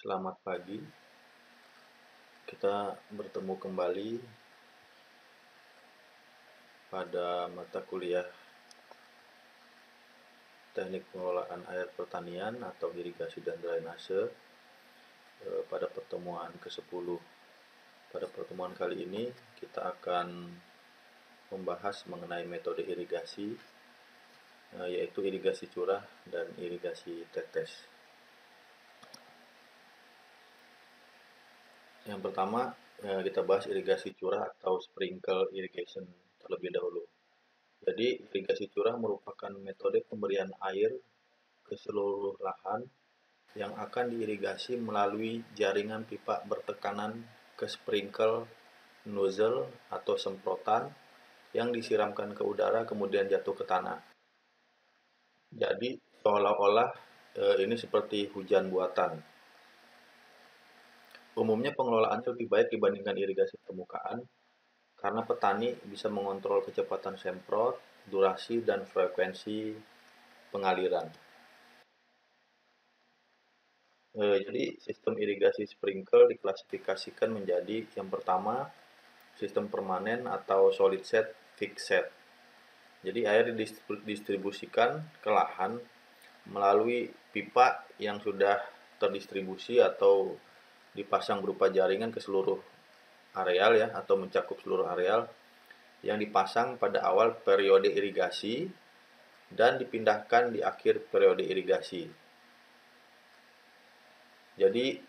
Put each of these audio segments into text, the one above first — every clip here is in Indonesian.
Selamat pagi, kita bertemu kembali pada mata kuliah Teknik Pengelolaan Air Pertanian atau Irigasi dan Drainase pada pertemuan ke-10. Pada pertemuan kali ini kita akan membahas mengenai metode irigasi, yaitu irigasi curah dan irigasi tetes. Yang pertama, kita bahas irigasi curah atau sprinkle irrigation terlebih dahulu. Jadi, irigasi curah merupakan metode pemberian air ke seluruh lahan yang akan diirigasi melalui jaringan pipa bertekanan ke sprinkle nozzle atau semprotan yang disiramkan ke udara kemudian jatuh ke tanah. Jadi, seolah-olah ini seperti hujan buatan. Umumnya pengelolaannya lebih baik dibandingkan irigasi permukaan karena petani bisa mengontrol kecepatan semprot, durasi, dan frekuensi pengaliran. Jadi sistem irigasi sprinkle diklasifikasikan menjadi yang pertama sistem permanen atau solid set, fixed set. Jadi air didistribusikan ke lahan melalui pipa yang sudah terdistribusi atau dipasang berupa jaringan ke seluruh areal ya, atau mencakup seluruh areal yang dipasang pada awal periode irigasi dan dipindahkan di akhir periode irigasi. Jadi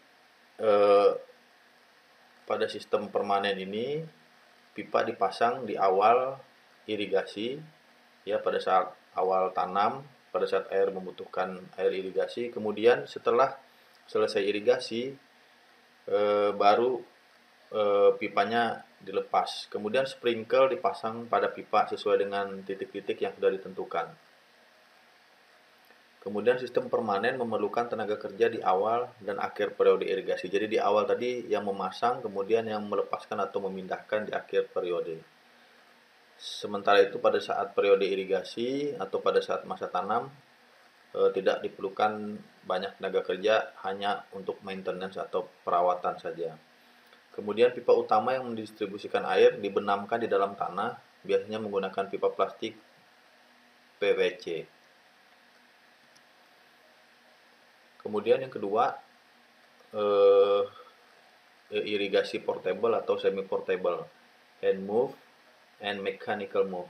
pada sistem permanen ini pipa dipasang di awal irigasi ya, pada saat awal tanam, pada saat air membutuhkan air irigasi. Kemudian setelah selesai irigasi baru pipanya dilepas. Kemudian sprinkle dipasang pada pipa sesuai dengan titik-titik yang sudah ditentukan. Kemudian sistem permanen memerlukan tenaga kerja di awal dan akhir periode irigasi. Jadi di awal tadi yang memasang, kemudian yang melepaskan atau memindahkan di akhir periode. Sementara itu pada saat periode irigasi atau pada saat masa tanam tidak diperlukan banyak tenaga kerja, hanya untuk maintenance atau perawatan saja. Kemudian pipa utama yang mendistribusikan air dibenamkan di dalam tanah, biasanya menggunakan pipa plastik PVC. Kemudian yang kedua, irigasi portable atau semi portable, hand move and mechanical move.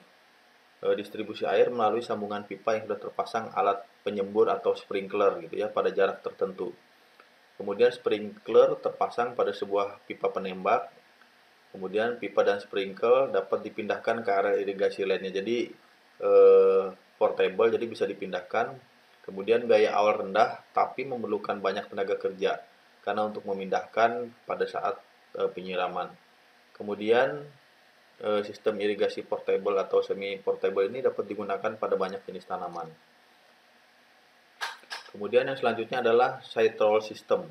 Distribusi air melalui sambungan pipa yang sudah terpasang alat penyembur atau sprinkler gitu ya, pada jarak tertentu. Kemudian sprinkler terpasang pada sebuah pipa penembak. Kemudian pipa dan sprinkler dapat dipindahkan ke area irigasi lainnya. Jadi portable, jadi bisa dipindahkan. Kemudian biaya awal rendah tapi memerlukan banyak tenaga kerja karena untuk memindahkan pada saat penyiraman. Kemudian sistem irigasi portable atau semi portable ini dapat digunakan pada banyak jenis tanaman. Kemudian yang selanjutnya adalah side roll system.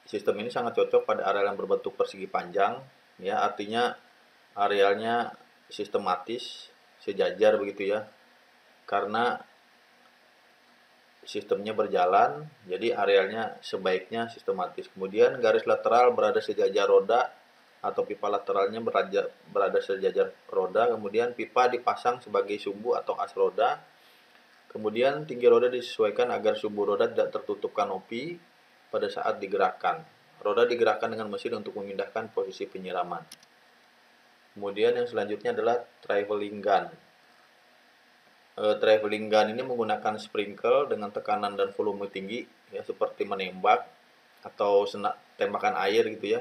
Sistem ini sangat cocok pada areal yang berbentuk persegi panjang, ya, artinya arealnya sistematis, sejajar begitu ya. Karena sistemnya berjalan, jadi arealnya sebaiknya sistematis. Kemudian garis lateral berada sejajar roda atau pipa lateralnya berada sejajar roda. Kemudian pipa dipasang sebagai sumbu atau as roda. Kemudian tinggi roda disesuaikan agar sumbu roda tidak tertutup kanopi pada saat digerakkan. Roda digerakkan dengan mesin untuk memindahkan posisi penyiraman. Kemudian yang selanjutnya adalah traveling gun. Traveling gun ini menggunakan sprinkle dengan tekanan dan volume tinggi ya, seperti menembak atau tembakan air gitu ya,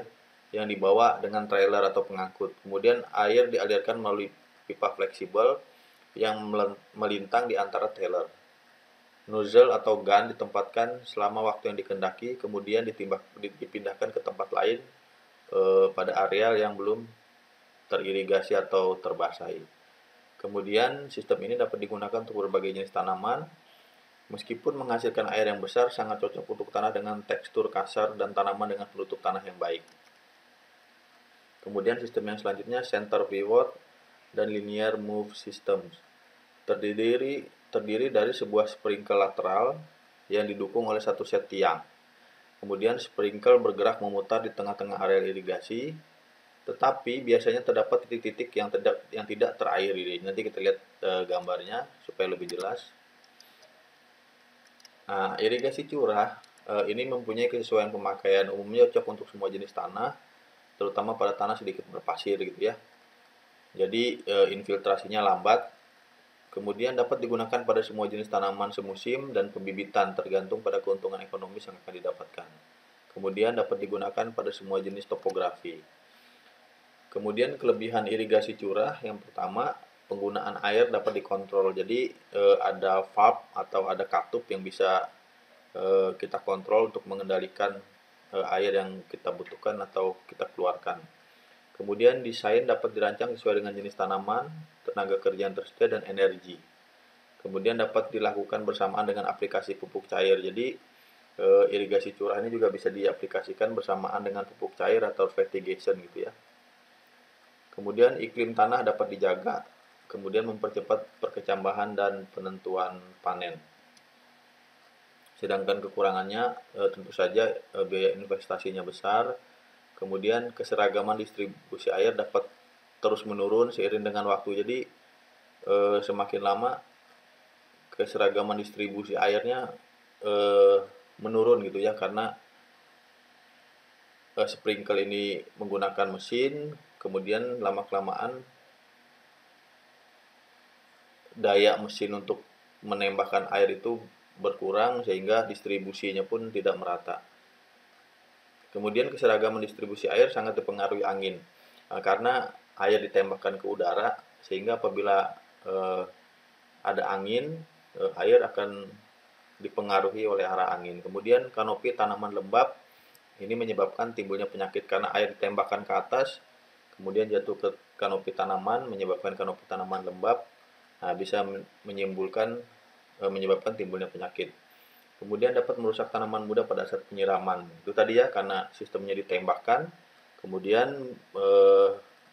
yang dibawa dengan trailer atau pengangkut. Kemudian air dialirkan melalui pipa fleksibel yang melintang di antara trailer. Nozzle atau gun ditempatkan selama waktu yang dikehendaki, kemudian dipindahkan ke tempat lain pada areal yang belum teririgasi atau terbasahi. Kemudian sistem ini dapat digunakan untuk berbagai jenis tanaman. Meskipun menghasilkan air yang besar, sangat cocok untuk tanah dengan tekstur kasar dan tanaman dengan penutup tanah yang baik. Kemudian sistem yang selanjutnya center pivot dan linear move systems. Terdiri dari sebuah sprinkle lateral yang didukung oleh satu set tiang. Kemudian sprinkle bergerak memutar di tengah-tengah area irigasi, tetapi biasanya terdapat titik-titik yang tidak terairi. Nanti kita lihat gambarnya supaya lebih jelas. Nah, irigasi curah ini mempunyai kesesuaian pemakaian, umumnya cocok untuk semua jenis tanah, terutama pada tanah sedikit berpasir gitu ya. Jadi infiltrasinya lambat. Kemudian dapat digunakan pada semua jenis tanaman semusim dan pembibitan, tergantung pada keuntungan ekonomis yang akan didapatkan. Kemudian dapat digunakan pada semua jenis topografi. Kemudian kelebihan irigasi curah yang pertama, penggunaan air dapat dikontrol. Jadi ada valve atau ada katup yang bisa kita kontrol untuk mengendalikan air yang kita butuhkan atau kita keluarkan. Kemudian desain dapat dirancang sesuai dengan jenis tanaman, tenaga kerja yang tersedia, dan energi. Kemudian dapat dilakukan bersamaan dengan aplikasi pupuk cair. Jadi irigasi curah ini juga bisa diaplikasikan bersamaan dengan pupuk cair atau fertigation gitu ya. Kemudian iklim tanah dapat dijaga, kemudian mempercepat perkecambahan dan penentuan panen. Sedangkan kekurangannya tentu saja biaya investasinya besar. Kemudian keseragaman distribusi air dapat terus menurun seiring dengan waktu. Jadi semakin lama keseragaman distribusi airnya menurun gitu ya, karena sprinkle ini menggunakan mesin, kemudian lama-kelamaan daya mesin untuk menembakkan air itu berkurang sehingga distribusinya pun tidak merata. Kemudian keseragaman distribusi air sangat dipengaruhi angin, karena air ditembakkan ke udara sehingga apabila ada angin, air akan dipengaruhi oleh arah angin. Kemudian kanopi tanaman lembab ini menyebabkan timbulnya penyakit karena air ditembakkan ke atas, kemudian jatuh ke kanopi tanaman, menyebabkan kanopi tanaman lembab. Nah, bisa menyebabkan timbulnya penyakit. Kemudian dapat merusak tanaman muda pada saat penyiraman. Itu tadi ya, karena sistemnya ditembakkan, kemudian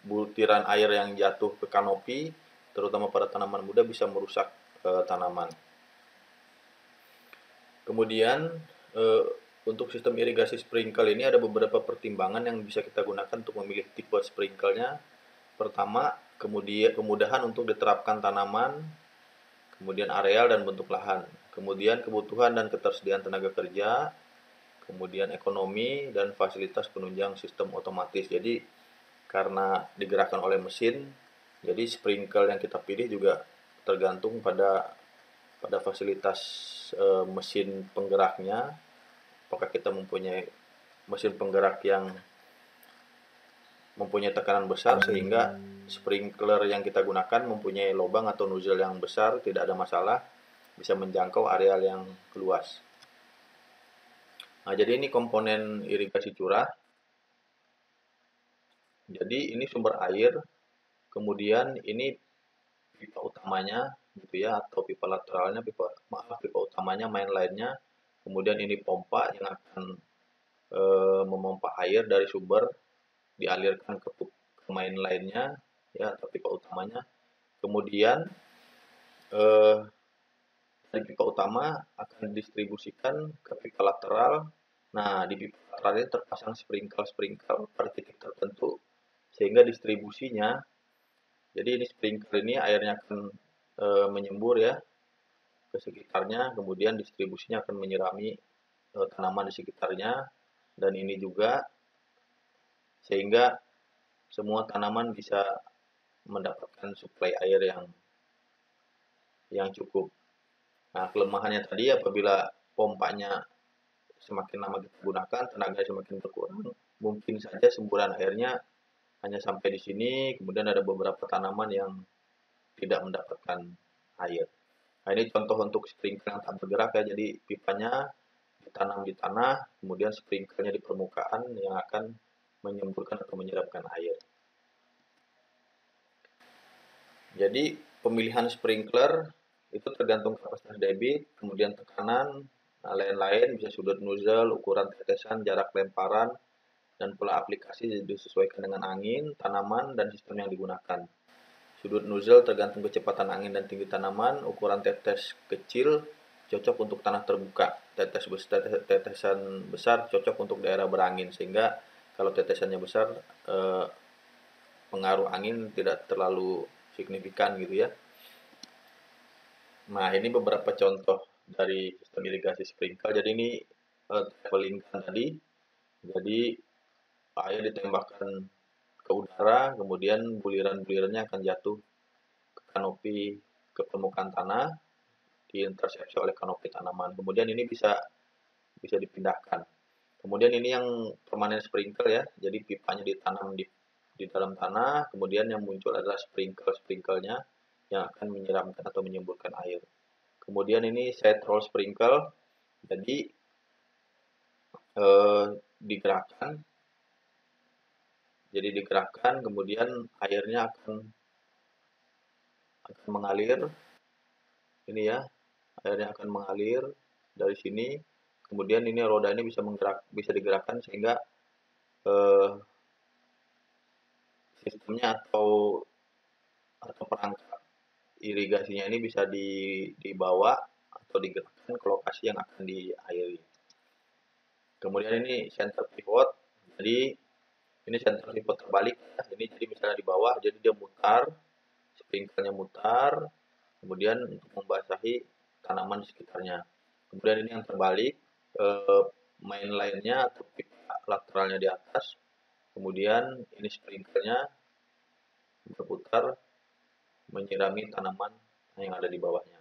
butiran air yang jatuh ke kanopi, terutama pada tanaman muda, bisa merusak tanaman. Kemudian untuk sistem irigasi sprinkle ini ada beberapa pertimbangan yang bisa kita gunakan untuk memilih tipe sprinkle-nya. Pertama, kemudahan untuk diterapkan tanaman, kemudian areal dan bentuk lahan, kemudian kebutuhan dan ketersediaan tenaga kerja, kemudian ekonomi dan fasilitas penunjang sistem otomatis. Jadi karena digerakkan oleh mesin, jadi sprinkle yang kita pilih juga tergantung pada fasilitas mesin penggeraknya. Apakah kita mempunyai mesin penggerak yang mempunyai tekanan besar sehingga sprinkler yang kita gunakan mempunyai lubang atau nozzle yang besar, tidak ada masalah, bisa menjangkau areal yang luas. Nah, jadi ini komponen irigasi curah. Jadi ini sumber air, kemudian ini pipa utamanya gitu ya, atau pipa lateralnya, pipa utamanya, main line-nya. Kemudian ini pompa yang akan memompa air dari sumber dialirkan ke main line-nya ya, atau pipa utamanya. Kemudian dari pipa utama akan didistribusikan ke pipa lateral. Nah, di pipa lateral ini terpasang sprinkle pada titik tertentu sehingga distribusinya, jadi ini sprinkler ini airnya akan menyembur ya ke sekitarnya, kemudian distribusinya akan menyirami tanaman di sekitarnya, dan ini juga sehingga semua tanaman bisa mendapatkan suplai air yang cukup. Nah, kelemahannya tadi apabila pompanya semakin lama kita gunakan, tenaga semakin berkurang, mungkin saja semburan airnya hanya sampai di sini, kemudian ada beberapa tanaman yang tidak mendapatkan air. Nah, ini contoh untuk sprinkler yang tak bergerak ya, jadi pipanya ditanam di tanah, kemudian sprinklernya di permukaan yang akan menyemburkan atau menyiramkan air. Jadi pemilihan sprinkler itu tergantung kapasitas debit, kemudian tekanan, nah, lain-lain, bisa sudut nozzle, ukuran tetesan, jarak lemparan, dan pola aplikasi disesuaikan dengan angin, tanaman, dan sistem yang digunakan. Sudut nozzle tergantung kecepatan angin dan tinggi tanaman, ukuran tetes kecil cocok untuk tanah terbuka, tetesan besar cocok untuk daerah berangin, sehingga kalau tetesannya besar pengaruh angin tidak terlalu signifikan gitu ya. Nah, ini beberapa contoh dari sistem irigasi sprinkle. Jadi ini traveling kan tadi. Jadi air ditembakkan ke udara, kemudian buliran-bulirannya akan jatuh ke kanopi, ke permukaan tanah, diintersepsi oleh kanopi tanaman. Kemudian ini bisa bisa dipindahkan. Kemudian ini yang permanen sprinkle ya. Jadi pipanya ditanam di dalam tanah, kemudian yang muncul adalah sprinkle-sprinklenya yang akan menyiramkan atau menyemburkan air. Kemudian ini side roll sprinkle. Jadi digerakkan. Jadi digerakkan, kemudian airnya akan mengalir. Ini ya, airnya akan mengalir dari sini. Kemudian ini roda ini bisa digerakkan sehingga sistemnya atau perangkat irigasinya ini bisa dibawa atau digerakkan ke lokasi yang akan diairi. Kemudian ini center pivot. Jadi ini center pivot terbalik ya. Ini jadi misalnya di bawah, jadi dia mutar, sprinklenya mutar, kemudian untuk membasahi tanaman di sekitarnya. Kemudian ini yang terbalik, main line-nya atau pipa lateralnya di atas, kemudian ini sprinklenya berputar menyirami tanaman yang ada di bawahnya.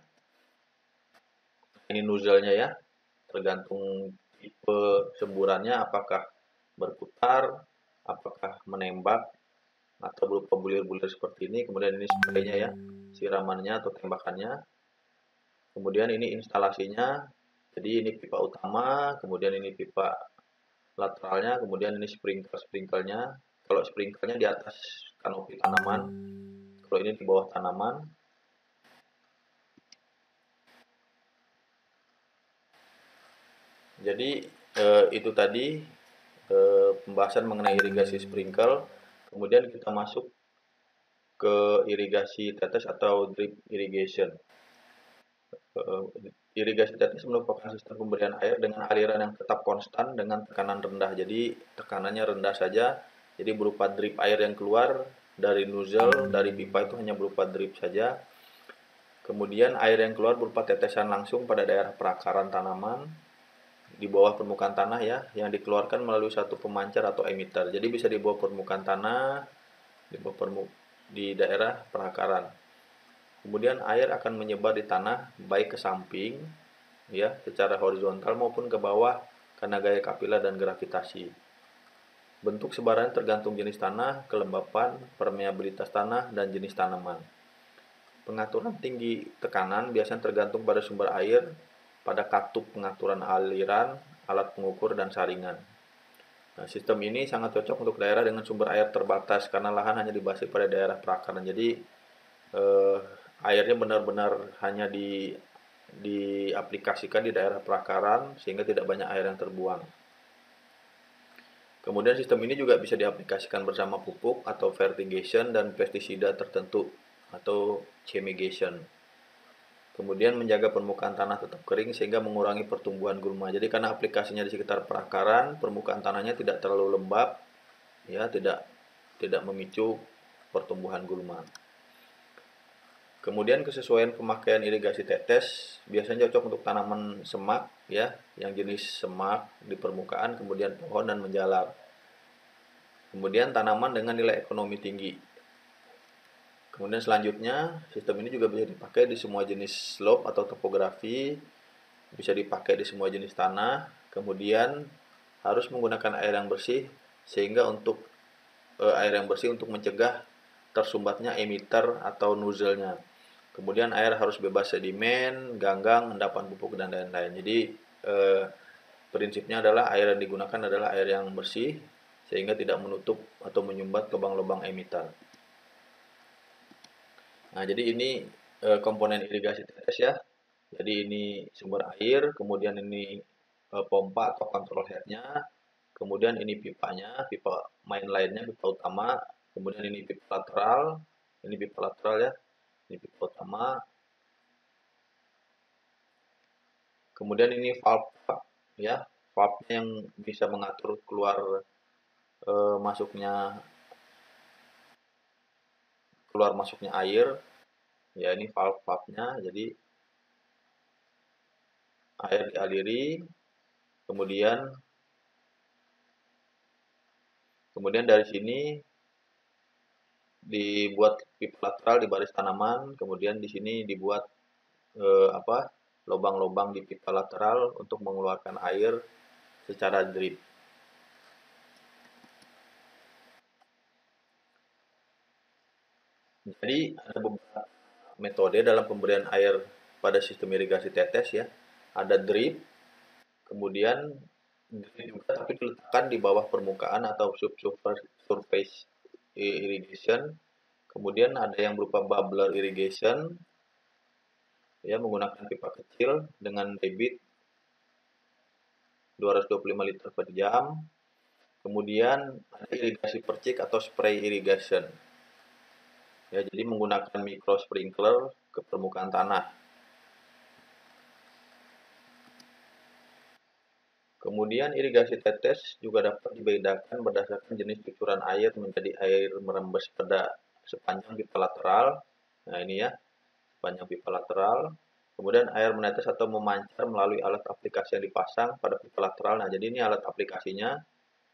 Ini nozzle-nya ya, tergantung tipe semburannya, apakah berputar, apakah menembak, atau berupa bulir-bulir seperti ini. Kemudian ini spray-nya ya, siramannya atau tembakannya. Kemudian ini instalasinya, jadi ini pipa utama, kemudian ini pipa lateralnya, kemudian ini sprinkle-sprinklenya. Kalau sprinklenya di atas kanopi tanaman, kalau ini di bawah tanaman. Jadi itu tadi pembahasan mengenai irigasi sprinkle. Kemudian kita masuk ke irigasi tetes atau drip irrigation. Irigasi tetes merupakan sistem pemberian air dengan aliran yang tetap konstan dengan tekanan rendah. Jadi tekanannya rendah saja. Jadi berupa drip air yang keluar dari nozzle, dari pipa itu hanya berupa drip saja. Kemudian air yang keluar berupa tetesan langsung pada daerah perakaran tanaman di bawah permukaan tanah ya, yang dikeluarkan melalui satu pemancar atau emitter. Jadi bisa di bawah permukaan tanah, di daerah perakaran. Kemudian air akan menyebar di tanah baik ke samping ya secara horizontal maupun ke bawah karena gaya kapiler dan gravitasi. Bentuk sebarannya tergantung jenis tanah, kelembapan, permeabilitas tanah, dan jenis tanaman. Pengaturan tinggi tekanan biasanya tergantung pada sumber air, pada katup pengaturan aliran, alat pengukur, dan saringan. Nah, sistem ini sangat cocok untuk daerah dengan sumber air terbatas karena lahan hanya dibatasi pada daerah perakaran. Jadi airnya benar-benar hanya diaplikasikan di daerah perakaran sehingga tidak banyak air yang terbuang. Kemudian sistem ini juga bisa diaplikasikan bersama pupuk atau fertigation dan pestisida tertentu atau chemigation. Kemudian menjaga permukaan tanah tetap kering sehingga mengurangi pertumbuhan gulma. Jadi karena aplikasinya di sekitar perakaran, permukaan tanahnya tidak terlalu lembab, ya tidak memicu pertumbuhan gulma. Kemudian kesesuaian pemakaian irigasi tetes biasanya cocok untuk tanaman semak ya, yang jenis semak di permukaan, kemudian pohon dan menjalar. Kemudian tanaman dengan nilai ekonomi tinggi. Kemudian selanjutnya, sistem ini juga bisa dipakai di semua jenis slope atau topografi, bisa dipakai di semua jenis tanah. Kemudian harus menggunakan air yang bersih sehingga untuk air yang bersih untuk mencegah tersumbatnya emitter atau nozzle-nya. Kemudian air harus bebas sedimen, ganggang, endapan pupuk dan lain-lain. Jadi prinsipnya adalah air yang digunakan adalah air yang bersih sehingga tidak menutup atau menyumbat lubang-lubang emitter. Nah, jadi ini komponen irigasi tetes ya. Jadi ini sumber air, kemudian ini pompa atau control head-nya, kemudian ini pipanya, pipa main lainnya, pipa utama, kemudian ini pipa lateral ya, ini pipa utama, Kemudian ini valve ya, valve yang bisa mengatur masuknya keluar masuknya air. Ya, ini valve-nya. Jadi air dialiri, kemudian dari sini dibuat pipa lateral di baris tanaman, kemudian di sini dibuat lubang-lubang di pipa lateral untuk mengeluarkan air secara drip. Jadi ada beberapa metode dalam pemberian air pada sistem irigasi tetes ya. Ada drip, kemudian drip juga tapi diletakkan di bawah permukaan atau subsurface irrigation. Kemudian ada yang berupa bubbler irrigation ya, menggunakan pipa kecil dengan debit 225 liter per jam. Kemudian ada irigasi percik atau spray irrigation. Ya, jadi menggunakan micro sprinkler ke permukaan tanah. Kemudian irigasi tetes juga dapat dibedakan berdasarkan jenis cucuran air menjadi air merembes pada sepanjang pipa lateral. Nah, ini ya, sepanjang pipa lateral. Kemudian air menetes atau memancar melalui alat aplikasi yang dipasang pada pipa lateral. Nah, jadi ini alat aplikasinya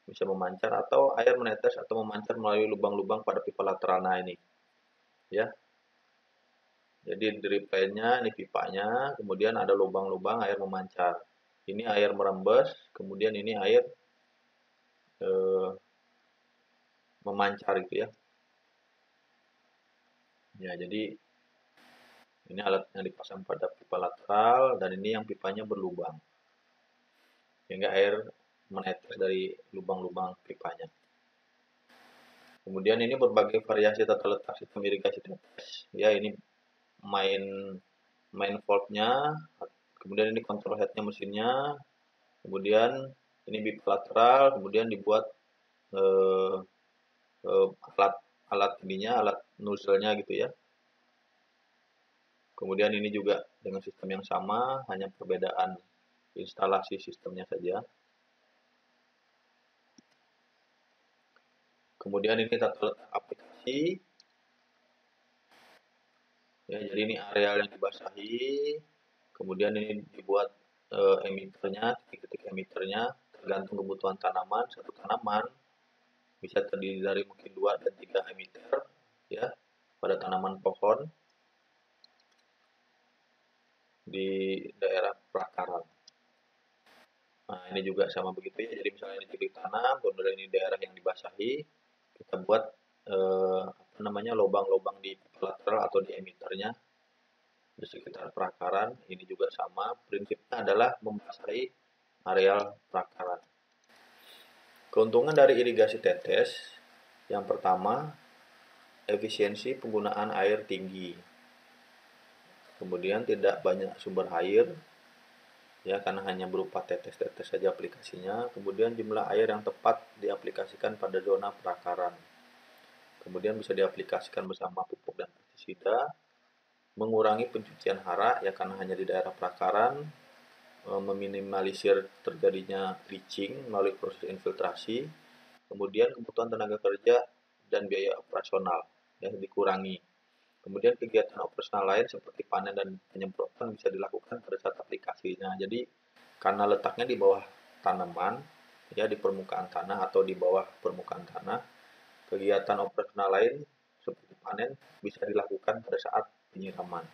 bisa memancar atau air menetes atau memancar melalui lubang-lubang pada pipa lateral. Nah, ini ya. Jadi drip line-nya ini pipanya, kemudian ada lubang-lubang air memancar. Ini air merembes, kemudian ini air memancar gitu ya. Ya, jadi ini alat yang dipasang pada pipa lateral dan ini yang pipanya berlubang. Sehingga air menetes dari lubang-lubang pipanya. Kemudian ini berbagai variasi tata letak sistem irigasi tetes. Ya, ini main valve-nya, kemudian ini control head-nya mesinnya, kemudian ini pipa lateral, kemudian dibuat alat nozzle-nya gitu ya. Kemudian ini juga dengan sistem yang sama, hanya perbedaan instalasi sistemnya saja. Kemudian ini tata letak aplikasi. Ya, jadi ini areal yang dibasahi. Kemudian ini dibuat emiternya, titik-titik emiternya tergantung kebutuhan tanaman. Satu tanaman bisa terdiri dari mungkin 2 dan 3 emiter ya pada tanaman pohon di daerah prakaran. Nah, ini juga sama begitu ya. Jadi misalnya ini titik tanam, kemudian ini daerah yang dibasahi, kita buat lubang-lubang di lateral atau di emiternya di sekitar prakaran. Ini juga sama, prinsipnya adalah membasahi areal prakaran. Keuntungan dari irigasi tetes, yang pertama, efisiensi penggunaan air tinggi. Kemudian tidak banyak sumber air, ya karena hanya berupa tetes-tetes saja aplikasinya. Kemudian jumlah air yang tepat diaplikasikan pada zona perakaran. Kemudian bisa diaplikasikan bersama pupuk dan pestisida, mengurangi pencucian hara ya karena hanya di daerah perakaran, meminimalisir terjadinya leaching melalui proses infiltrasi. Kemudian kebutuhan tenaga kerja dan biaya operasional ya dikurangi. Kemudian kegiatan operasional lain seperti panen dan penyemprotan bisa dilakukan pada saat aplikasinya. Jadi karena letaknya di bawah tanaman, ya di permukaan tanah atau di bawah permukaan tanah, kegiatan operasional lain seperti panen bisa dilakukan pada saat penyiraman.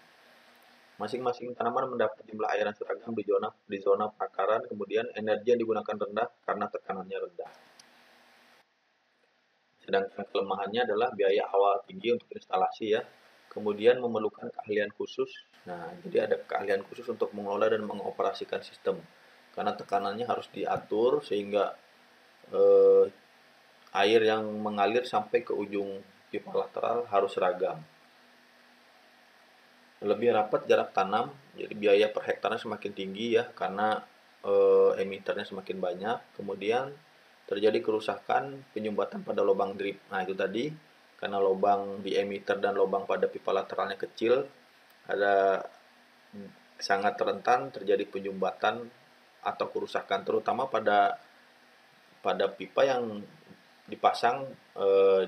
Masing-masing tanaman mendapat jumlah air yang seragam di zona perakaran, kemudian energi yang digunakan rendah karena tekanannya rendah. Sedangkan kelemahannya adalah biaya awal tinggi untuk instalasi ya. Kemudian memerlukan keahlian khusus. Nah, jadi ada keahlian khusus untuk mengelola dan mengoperasikan sistem. Karena tekanannya harus diatur sehingga air yang mengalir sampai ke ujung pipa lateral harus seragam. Lebih rapat jarak tanam, jadi biaya per hektarnya semakin tinggi ya karena emiternya semakin banyak. Kemudian terjadi kerusakan penyumbatan pada lubang drip. Nah, itu tadi karena lubang di emiter dan lubang pada pipa lateralnya kecil, ada sangat rentan terjadi penyumbatan atau kerusakan, terutama pada pipa yang dipasang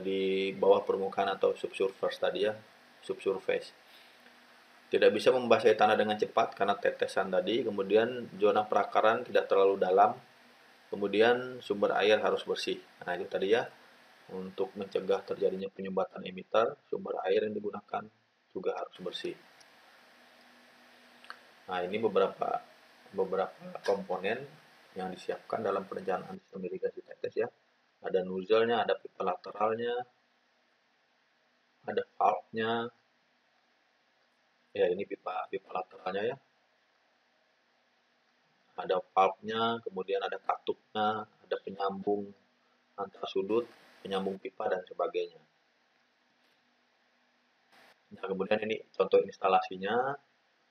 di bawah permukaan atau subsurface tadi ya, subsurface. Tidak bisa membasahi tanah dengan cepat karena tetesan tadi, kemudian zona perakaran tidak terlalu dalam, kemudian sumber air harus bersih. Nah, itu tadi ya, untuk mencegah terjadinya penyumbatan emitter, sumber air yang digunakan juga harus bersih. Nah, ini beberapa komponen yang disiapkan dalam perencanaan sistem irigasi tetes ya. Ada nozzle-nya, ada pipa lateralnya, ada valve-nya. Ya, ini pipa lateralnya ya. Ada valve-nya, kemudian ada katupnya, ada penyambung antar sudut, penyambung pipa dan sebagainya. Nah, kemudian ini contoh instalasinya,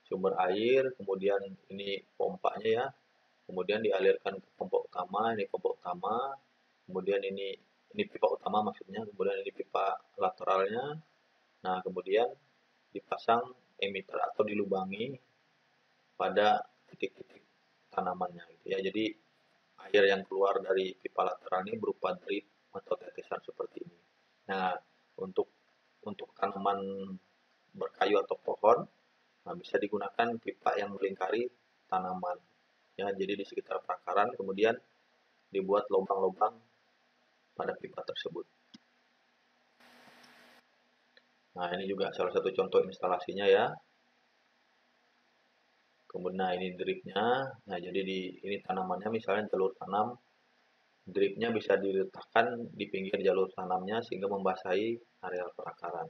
sumber air, kemudian ini pompanya ya, kemudian dialirkan ke pompa utama, ini pompa utama, kemudian ini pipa utama maksudnya, kemudian ini pipa lateralnya. Nah, kemudian dipasang emitter atau dilubangi pada titik-titik tanamannya gitu ya. Jadi air yang keluar dari pipa lateral ini berupa drip atau tetesan seperti ini. Nah, untuk tanaman berkayu atau pohon, nah bisa digunakan pipa yang melingkari tanaman. Ya, jadi di sekitar perakaran kemudian dibuat lubang-lubang pada pipa tersebut. Nah, ini juga salah satu contoh instalasinya ya. Kemudian nah ini dripnya. Nah, jadi ini tanamannya misalnya jalur tanam, dripnya bisa diletakkan di pinggir jalur tanamnya sehingga membasahi areal perakaran.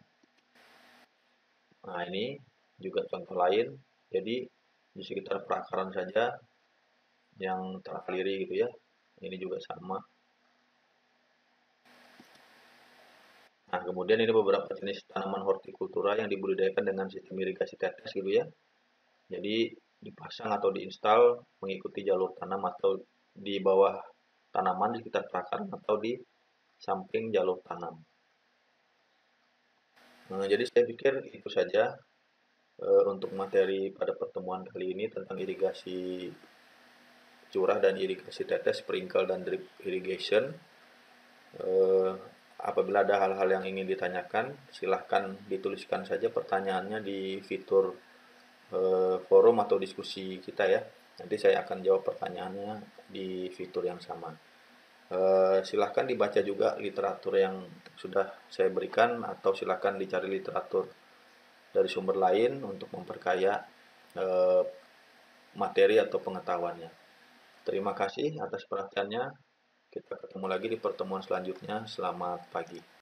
Nah, ini juga contoh lain. Jadi di sekitar perakaran saja yang teraliri gitu ya. Ini juga sama. Nah, kemudian ini beberapa jenis tanaman hortikultura yang dibudidayakan dengan sistem irigasi tetes gitu ya. Jadi dipasang atau diinstal mengikuti jalur tanam atau di bawah tanaman di sekitar perakaran atau di samping jalur tanam. Nah, jadi saya pikir itu saja untuk materi pada pertemuan kali ini tentang irigasi curah dan irigasi tetes, sprinkle dan drip irrigation. Eh, Apabila ada hal-hal yang ingin ditanyakan, silahkan dituliskan saja pertanyaannya di fitur forum atau diskusi kita ya. Nanti saya akan jawab pertanyaannya di fitur yang sama. Silahkan dibaca juga literatur yang sudah saya berikan atau silahkan dicari literatur dari sumber lain untuk memperkaya eh, materi atau pengetahuannya. Terima kasih atas perhatiannya. Kita ketemu lagi di pertemuan selanjutnya. Selamat pagi.